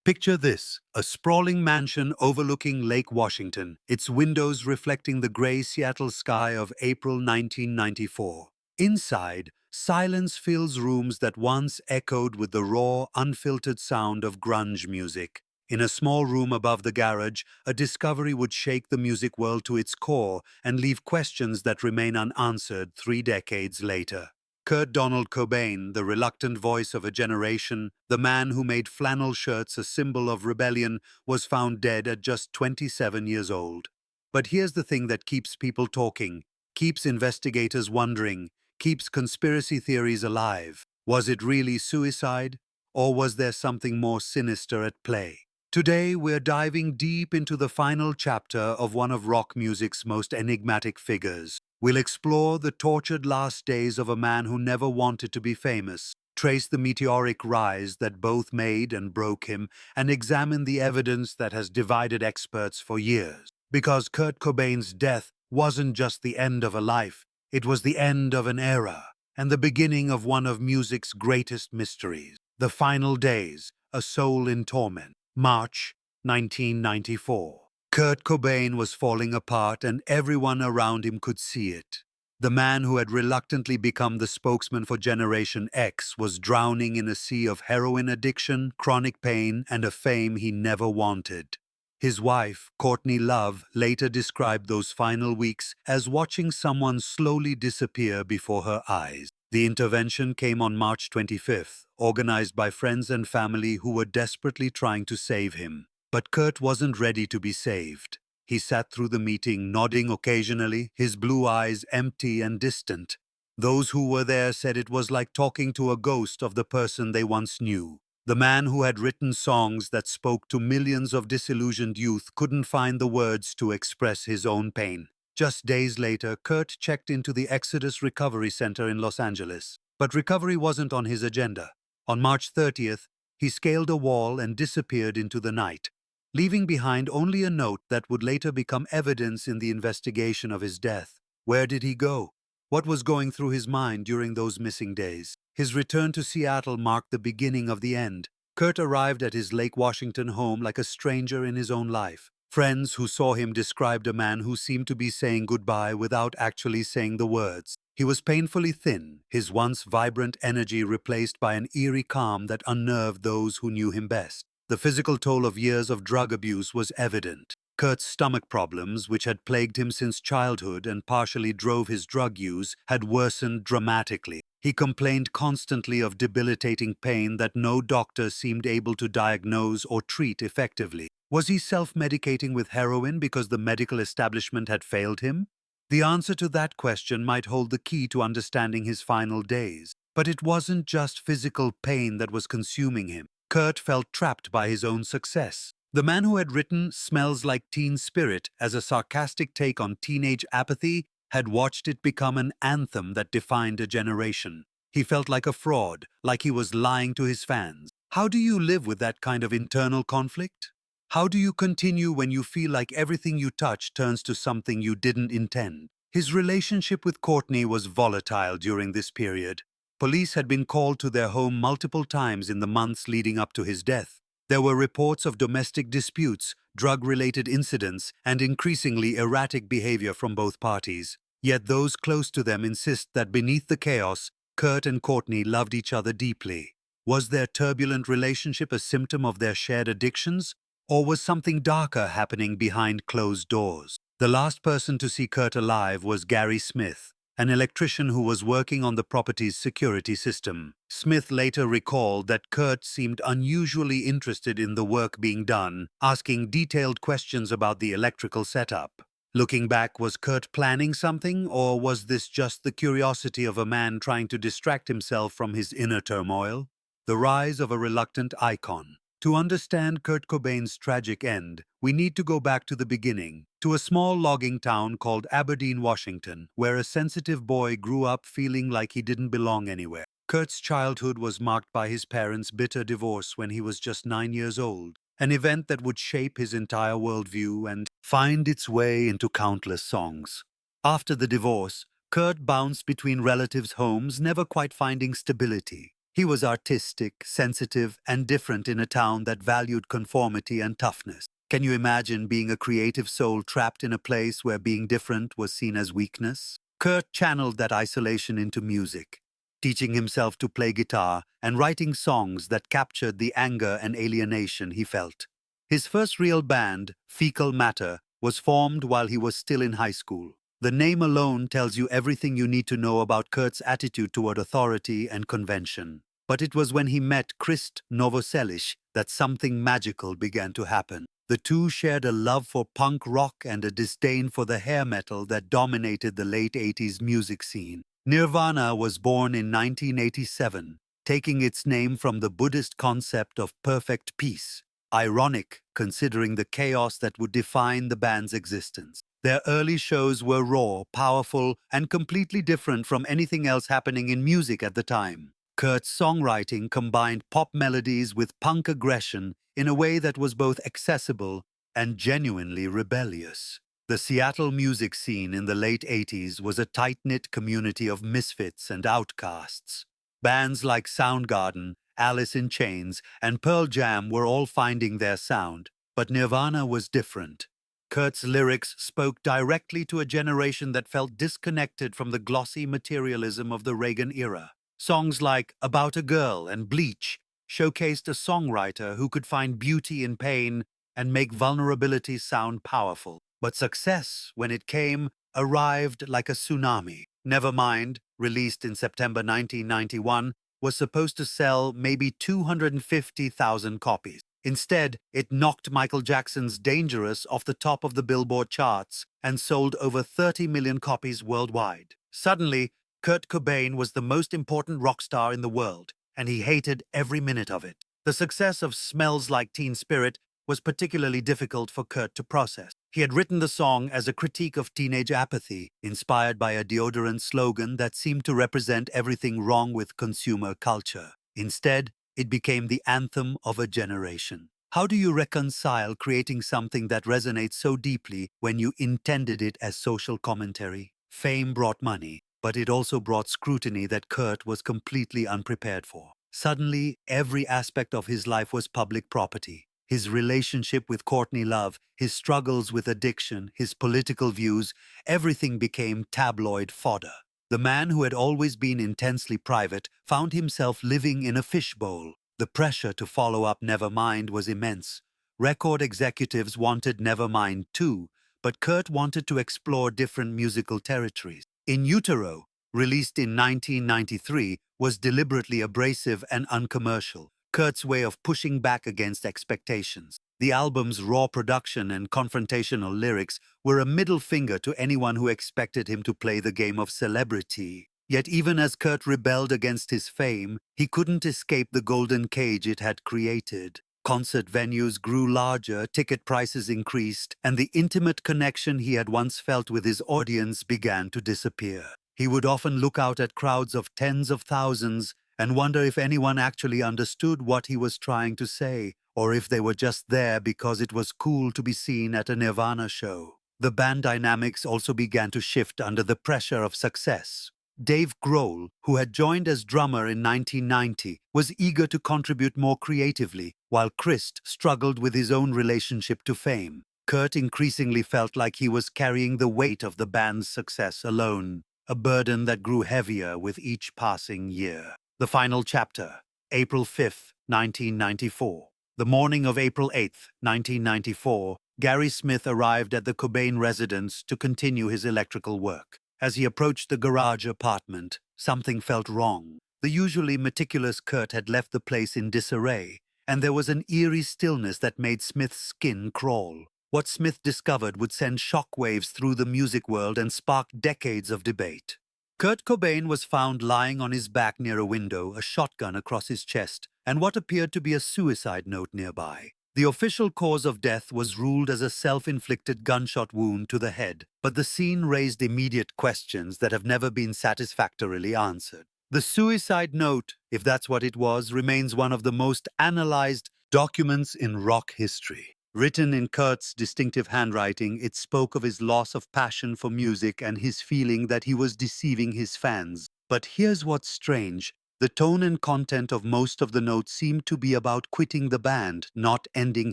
Picture this, a sprawling mansion overlooking Lake Washington, its windows reflecting the gray Seattle sky of April 1994. Inside, silence fills rooms that once echoed with the raw, unfiltered sound of grunge music. In a small room above the garage, a discovery would shake the music world to its core and leave questions that remain unanswered 3 decades later. Kurt Donald Cobain, the reluctant voice of a generation, the man who made flannel shirts a symbol of rebellion, was found dead at just 27 years old. But here's the thing that keeps people talking, keeps investigators wondering, keeps conspiracy theories alive. Was it really suicide? Or was there something more sinister at play? Today, we're diving deep into the final chapter of one of rock music's most enigmatic figures. We'll explore the tortured last days of a man who never wanted to be famous, trace the meteoric rise that both made and broke him, and examine the evidence that has divided experts for years. Because Kurt Cobain's death wasn't just the end of a life, it was the end of an era, and the beginning of one of music's greatest mysteries. The Final Days, A Soul in Torment. March 1994. Kurt Cobain was falling apart and everyone around him could see it. The man who had reluctantly become the spokesman for Generation X was drowning in a sea of heroin addiction, chronic pain, and a fame he never wanted. His wife, Courtney Love, later described those final weeks as watching someone slowly disappear before her eyes. The intervention came on March 25th, organized by friends and family who were desperately trying to save him. But Kurt wasn't ready to be saved. He sat through the meeting, nodding occasionally, his blue eyes empty and distant. Those who were there said it was like talking to a ghost of the person they once knew. The man who had written songs that spoke to millions of disillusioned youth couldn't find the words to express his own pain. Just days later, Kurt checked into the Exodus Recovery Center in Los Angeles. But recovery wasn't on his agenda. On March 30th, he scaled a wall and disappeared into the night, leaving behind only a note that would later become evidence in the investigation of his death. Where did he go? What was going through his mind during those missing days? His return to Seattle marked the beginning of the end. Kurt arrived at his Lake Washington home like a stranger in his own life. Friends who saw him described a man who seemed to be saying goodbye without actually saying the words. He was painfully thin, his once vibrant energy replaced by an eerie calm that unnerved those who knew him best. The physical toll of years of drug abuse was evident. Kurt's stomach problems, which had plagued him since childhood and partially drove his drug use, had worsened dramatically. He complained constantly of debilitating pain that no doctor seemed able to diagnose or treat effectively. Was he self-medicating with heroin because the medical establishment had failed him? The answer to that question might hold the key to understanding his final days. But it wasn't just physical pain that was consuming him. Kurt felt trapped by his own success. The man who had written Smells Like Teen Spirit as a sarcastic take on teenage apathy had watched it become an anthem that defined a generation. He felt like a fraud, like he was lying to his fans. How do you live with that kind of internal conflict? How do you continue when you feel like everything you touch turns to something you didn't intend? His relationship with Courtney was volatile during this period. Police had been called to their home multiple times in the months leading up to his death. There were reports of domestic disputes, drug-related incidents, and increasingly erratic behavior from both parties. Yet those close to them insist that beneath the chaos, Kurt and Courtney loved each other deeply. Was their turbulent relationship a symptom of their shared addictions? Or was something darker happening behind closed doors? The last person to see Kurt alive was Gary Smith, an electrician who was working on the property's security system. Smith later recalled that Kurt seemed unusually interested in the work being done, asking detailed questions about the electrical setup. Looking back, was Kurt planning something, or was this just the curiosity of a man trying to distract himself from his inner turmoil? The rise of a reluctant icon. To understand Kurt Cobain's tragic end, we need to go back to the beginning, to a small logging town called Aberdeen, Washington, where a sensitive boy grew up feeling like he didn't belong anywhere. Kurt's childhood was marked by his parents' bitter divorce when he was just 9 years old, an event that would shape his entire worldview and find its way into countless songs. After the divorce, Kurt bounced between relatives' homes, never quite finding stability. He was artistic, sensitive, and different in a town that valued conformity and toughness. Can you imagine being a creative soul trapped in a place where being different was seen as weakness? Kurt channeled that isolation into music, teaching himself to play guitar and writing songs that captured the anger and alienation he felt. His first real band, Fecal Matter, was formed while he was still in high school. The name alone tells you everything you need to know about Kurt's attitude toward authority and convention. But it was when he met Krist Novoselic that something magical began to happen. The two shared a love for punk rock and a disdain for the hair metal that dominated the late 80s music scene. Nirvana was born in 1987, taking its name from the Buddhist concept of perfect peace. Ironic, considering the chaos that would define the band's existence. Their early shows were raw, powerful, and completely different from anything else happening in music at the time. Kurt's songwriting combined pop melodies with punk aggression in a way that was both accessible and genuinely rebellious. The Seattle music scene in the late 80s was a tight-knit community of misfits and outcasts. Bands like Soundgarden, Alice in Chains, and Pearl Jam were all finding their sound, but Nirvana was different. Kurt's lyrics spoke directly to a generation that felt disconnected from the glossy materialism of the Reagan era. Songs like About a Girl and Bleach showcased a songwriter who could find beauty in pain and make vulnerability sound powerful. But success, when it came, arrived like a tsunami. Nevermind, released in September 1991, was supposed to sell maybe 250,000 copies. Instead, it knocked Michael Jackson's Dangerous off the top of the Billboard charts and sold over 30 million copies worldwide. Suddenly, Kurt Cobain was the most important rock star in the world, and he hated every minute of it. The success of Smells Like Teen Spirit was particularly difficult for Kurt to process. He had written the song as a critique of teenage apathy, inspired by a deodorant slogan that seemed to represent everything wrong with consumer culture. Instead, it became the anthem of a generation. How do you reconcile creating something that resonates so deeply when you intended it as social commentary? Fame brought money, but it also brought scrutiny that Kurt was completely unprepared for. Suddenly, every aspect of his life was public property. His relationship with Courtney Love, his struggles with addiction, his political views, everything became tabloid fodder. The man who had always been intensely private found himself living in a fishbowl. The pressure to follow up Nevermind was immense. Record executives wanted Nevermind too, but Kurt wanted to explore different musical territories. In Utero, released in 1993, was deliberately abrasive and uncommercial. Kurt's way of pushing back against expectations. The album's raw production and confrontational lyrics were a middle finger to anyone who expected him to play the game of celebrity. Yet even as Kurt rebelled against his fame, he couldn't escape the golden cage it had created. Concert venues grew larger, ticket prices increased, and the intimate connection he had once felt with his audience began to disappear. He would often look out at crowds of tens of thousands and wonder if anyone actually understood what he was trying to say, or if they were just there because it was cool to be seen at a Nirvana show. The band dynamics also began to shift under the pressure of success. Dave Grohl, who had joined as drummer in 1990, was eager to contribute more creatively, while Krist struggled with his own relationship to fame. Kurt increasingly felt like he was carrying the weight of the band's success alone, a burden that grew heavier with each passing year. The final chapter, April 5, 1994. The morning of April 8, 1994, Gary Smith arrived at the Cobain residence to continue his electrical work. As he approached the garage apartment, something felt wrong. The usually meticulous Kurt had left the place in disarray, and there was an eerie stillness that made Smith's skin crawl. What Smith discovered would send shockwaves through the music world and spark decades of debate. Kurt Cobain was found lying on his back near a window, a shotgun across his chest, and what appeared to be a suicide note nearby. The official cause of death was ruled as a self-inflicted gunshot wound to the head, but the scene raised immediate questions that have never been satisfactorily answered. The suicide note, if that's what it was, remains one of the most analyzed documents in rock history. Written in Kurt's distinctive handwriting, it spoke of his loss of passion for music and his feeling that he was deceiving his fans. But here's what's strange. The tone and content of most of the notes seemed to be about quitting the band, not ending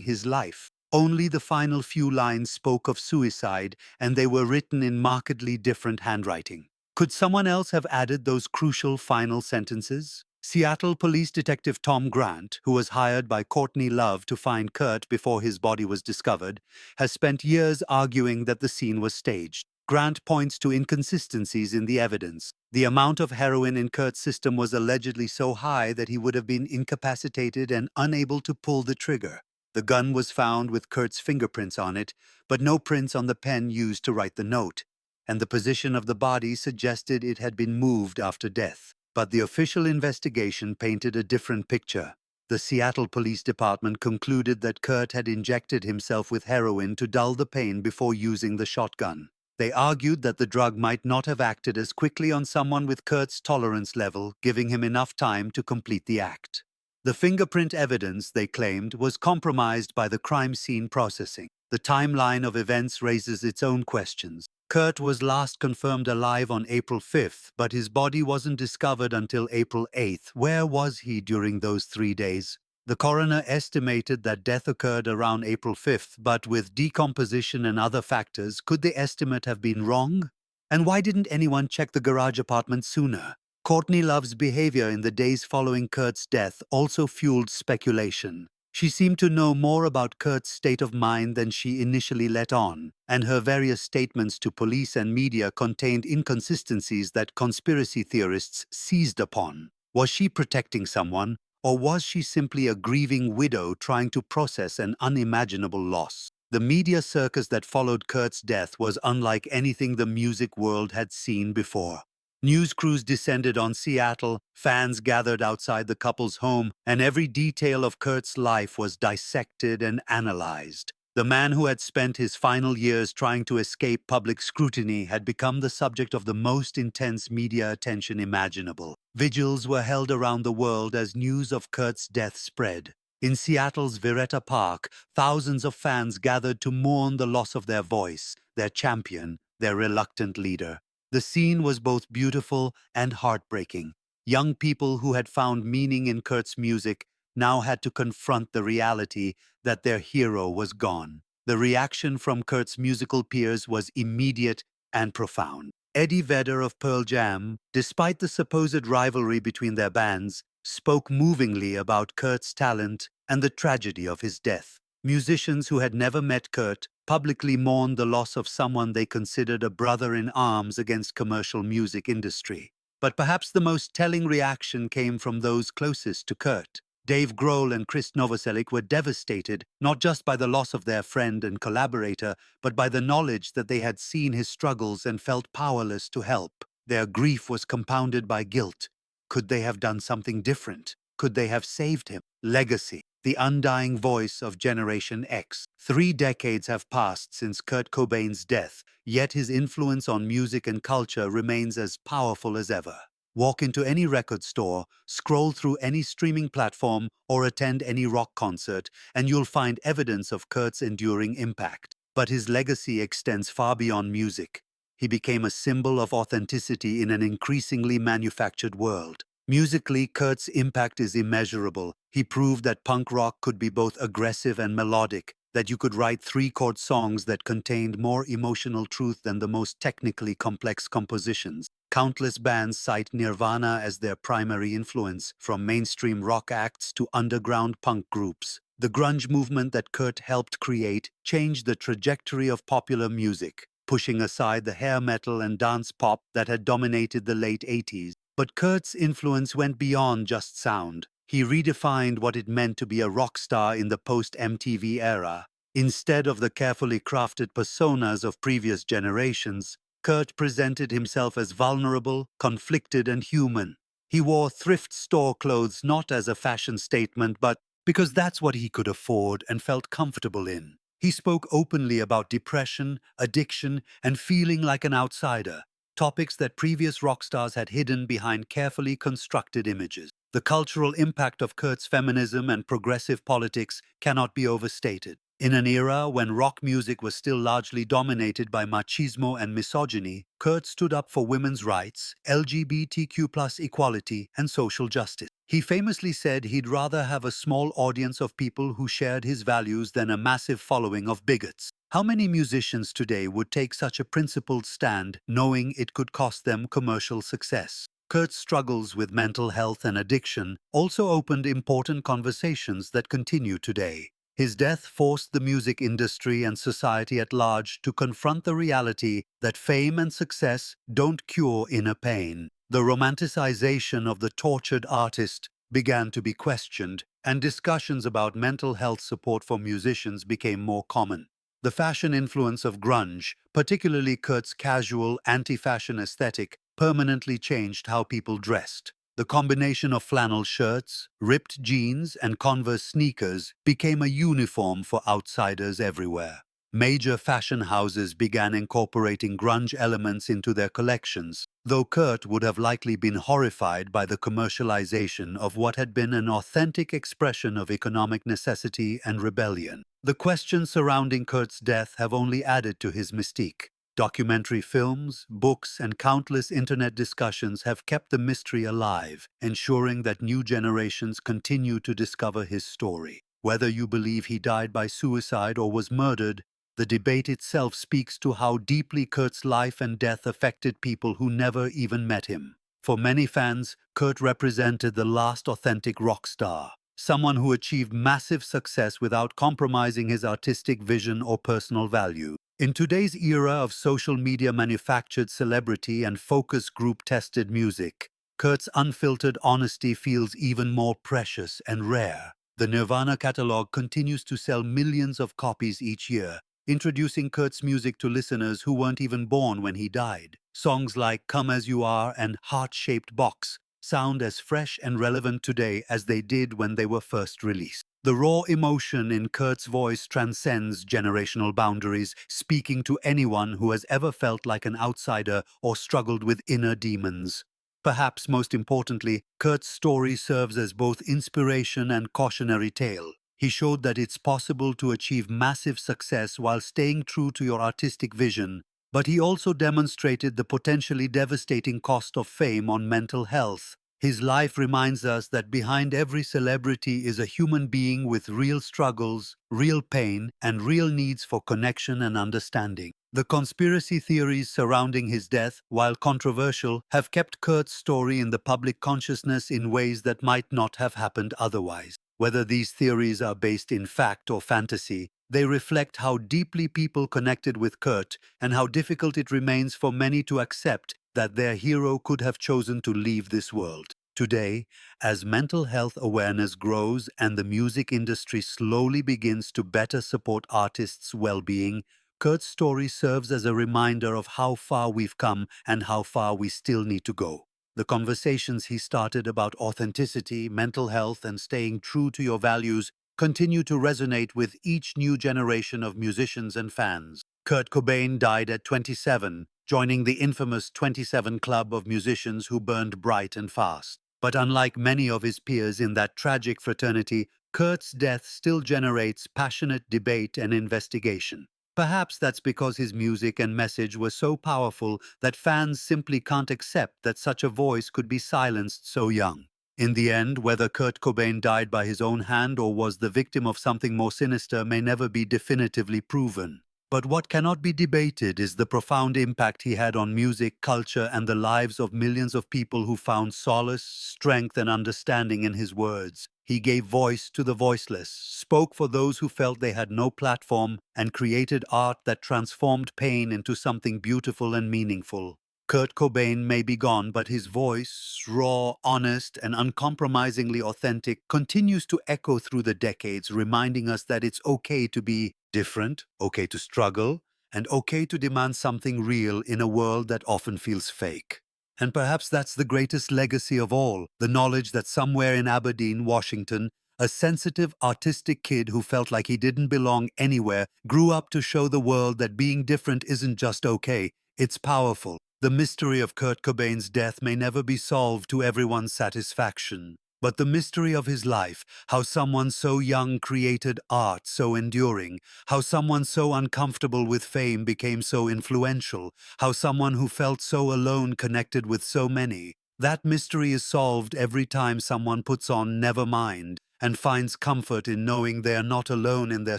his life. Only the final few lines spoke of suicide, and they were written in markedly different handwriting. Could someone else have added those crucial final sentences? Seattle Police Detective Tom Grant, who was hired by Courtney Love to find Kurt before his body was discovered, has spent years arguing that the scene was staged. Grant points to inconsistencies in the evidence. The amount of heroin in Kurt's system was allegedly so high that he would have been incapacitated and unable to pull the trigger. The gun was found with Kurt's fingerprints on it, but no prints on the pen used to write the note, and the position of the body suggested it had been moved after death. But the official investigation painted a different picture. The Seattle Police Department concluded that Kurt had injected himself with heroin to dull the pain before using the shotgun. They argued that the drug might not have acted as quickly on someone with Kurt's tolerance level, giving him enough time to complete the act. The fingerprint evidence, they claimed, was compromised by the crime scene processing. The timeline of events raises its own questions. Kurt was last confirmed alive on April 5th, but his body wasn't discovered until April 8th. Where was he during those 3 days? The coroner estimated that death occurred around April 5th, but with decomposition and other factors, could the estimate have been wrong? And why didn't anyone check the garage apartment sooner? Courtney Love's behavior in the days following Kurt's death also fueled speculation. She seemed to know more about Kurt's state of mind than she initially let on, and her various statements to police and media contained inconsistencies that conspiracy theorists seized upon. Was she protecting someone? Or was she simply a grieving widow trying to process an unimaginable loss? The media circus that followed Kurt's death was unlike anything the music world had seen before. News crews descended on Seattle, fans gathered outside the couple's home, and every detail of Kurt's life was dissected and analyzed. The man who had spent his final years trying to escape public scrutiny had become the subject of the most intense media attention imaginable. Vigils were held around the world as news of Kurt's death spread. In Seattle's Vireta Park, thousands of fans gathered to mourn the loss of their voice, their champion, their reluctant leader. The scene was both beautiful and heartbreaking. Young people who had found meaning in Kurt's music now had to confront the reality that their hero was gone. The reaction from Kurt's musical peers was immediate and profound. Eddie Vedder of Pearl Jam, despite the supposed rivalry between their bands, spoke movingly about Kurt's talent and the tragedy of his death. Musicians who had never met Kurt publicly mourned the loss of someone they considered a brother in arms against commercial music industry. But perhaps the most telling reaction came from those closest to Kurt. Dave Grohl and Chris Novoselic were devastated, not just by the loss of their friend and collaborator, but by the knowledge that they had seen his struggles and felt powerless to help. Their grief was compounded by guilt. Could they have done something different? Could they have saved him? Legacy, the undying voice of Generation X. 3 decades have passed since Kurt Cobain's death, yet his influence on music and culture remains as powerful as ever. Walk into any record store, scroll through any streaming platform, or attend any rock concert, and you'll find evidence of Kurt's enduring impact. But his legacy extends far beyond music. He became a symbol of authenticity in an increasingly manufactured world. Musically, Kurt's impact is immeasurable. He proved that punk rock could be both aggressive and melodic, that you could write 3-chord songs that contained more emotional truth than the most technically complex compositions. Countless bands cite Nirvana as their primary influence, from mainstream rock acts to underground punk groups. The grunge movement that Kurt helped create changed the trajectory of popular music, pushing aside the hair metal and dance pop that had dominated the late 80s. But Kurt's influence went beyond just sound. He redefined what it meant to be a rock star in the post-MTV era. Instead of the carefully crafted personas of previous generations, Kurt presented himself as vulnerable, conflicted, and human. He wore thrift store clothes not as a fashion statement, but because that's what he could afford and felt comfortable in. He spoke openly about depression, addiction, and feeling like an outsider, topics that previous rock stars had hidden behind carefully constructed images. The cultural impact of Kurt's feminism and progressive politics cannot be overstated. In an era when rock music was still largely dominated by machismo and misogyny, Kurt stood up for women's rights, LGBTQ+ equality, and social justice. He famously said he'd rather have a small audience of people who shared his values than a massive following of bigots. How many musicians today would take such a principled stand, knowing it could cost them commercial success? Kurt's struggles with mental health and addiction also opened important conversations that continue today. His death forced the music industry and society at large to confront the reality that fame and success don't cure inner pain. The romanticization of the tortured artist began to be questioned, and discussions about mental health support for musicians became more common. The fashion influence of grunge, particularly Kurt's casual, anti-fashion aesthetic, permanently changed how people dressed. The combination of flannel shirts, ripped jeans, and Converse sneakers became a uniform for outsiders everywhere. Major fashion houses began incorporating grunge elements into their collections, though Kurt would have likely been horrified by the commercialization of what had been an authentic expression of economic necessity and rebellion. The questions surrounding Kurt's death have only added to his mystique. Documentary films, books, and countless internet discussions have kept the mystery alive, ensuring that new generations continue to discover his story. Whether you believe he died by suicide or was murdered, the debate itself speaks to how deeply Kurt's life and death affected people who never even met him. For many fans, Kurt represented the last authentic rock star, someone who achieved massive success without compromising his artistic vision or personal value. In today's era of social media manufactured celebrity and focus group tested music, Kurt's unfiltered honesty feels even more precious and rare. The Nirvana catalog continues to sell millions of copies each year, introducing Kurt's music to listeners who weren't even born when he died. Songs like Come As You Are and Heart-Shaped Box sound as fresh and relevant today as they did when they were first released. The raw emotion in Kurt's voice transcends generational boundaries, speaking to anyone who has ever felt like an outsider or struggled with inner demons. Perhaps most importantly, Kurt's story serves as both inspiration and cautionary tale. He showed that it's possible to achieve massive success while staying true to your artistic vision, but he also demonstrated the potentially devastating cost of fame on mental health. His life reminds us that behind every celebrity is a human being with real struggles, real pain, and real needs for connection and understanding. The conspiracy theories surrounding his death, while controversial, have kept Kurt's story in the public consciousness in ways that might not have happened otherwise. Whether these theories are based in fact or fantasy, they reflect how deeply people connected with Kurt and how difficult it remains for many to accept that their hero could have chosen to leave this world. Today, as mental health awareness grows and the music industry slowly begins to better support artists' well-being, Kurt's story serves as a reminder of how far we've come and how far we still need to go. The conversations he started about authenticity, mental health, and staying true to your values continue to resonate with each new generation of musicians and fans. Kurt Cobain died at 27, joining the infamous 27 Club of musicians who burned bright and fast. But unlike many of his peers in that tragic fraternity, Kurt's death still generates passionate debate and investigation. Perhaps that's because his music and message were so powerful that fans simply can't accept that such a voice could be silenced so young. In the end, whether Kurt Cobain died by his own hand or was the victim of something more sinister may never be definitively proven. But what cannot be debated is the profound impact he had on music, culture, and the lives of millions of people who found solace, strength, and understanding in his words. He gave voice to the voiceless, spoke for those who felt they had no platform, and created art that transformed pain into something beautiful and meaningful. Kurt Cobain may be gone, but his voice, raw, honest, and uncompromisingly authentic, continues to echo through the decades, reminding us that it's okay to be different, okay to struggle, and okay to demand something real in a world that often feels fake. And perhaps that's the greatest legacy of all, the knowledge that somewhere in Aberdeen, Washington, a sensitive, artistic kid who felt like he didn't belong anywhere grew up to show the world that being different isn't just okay, it's powerful. The mystery of Kurt Cobain's death may never be solved to everyone's satisfaction. But the mystery of his life, how someone so young created art so enduring, how someone so uncomfortable with fame became so influential, how someone who felt so alone connected with so many, that mystery is solved every time someone puts on Nevermind and finds comfort in knowing they are not alone in their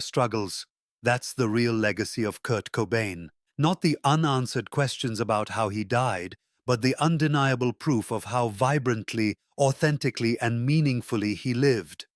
struggles. That's the real legacy of Kurt Cobain. Not the unanswered questions about how he died, but the undeniable proof of how vibrantly, authentically, and meaningfully he lived.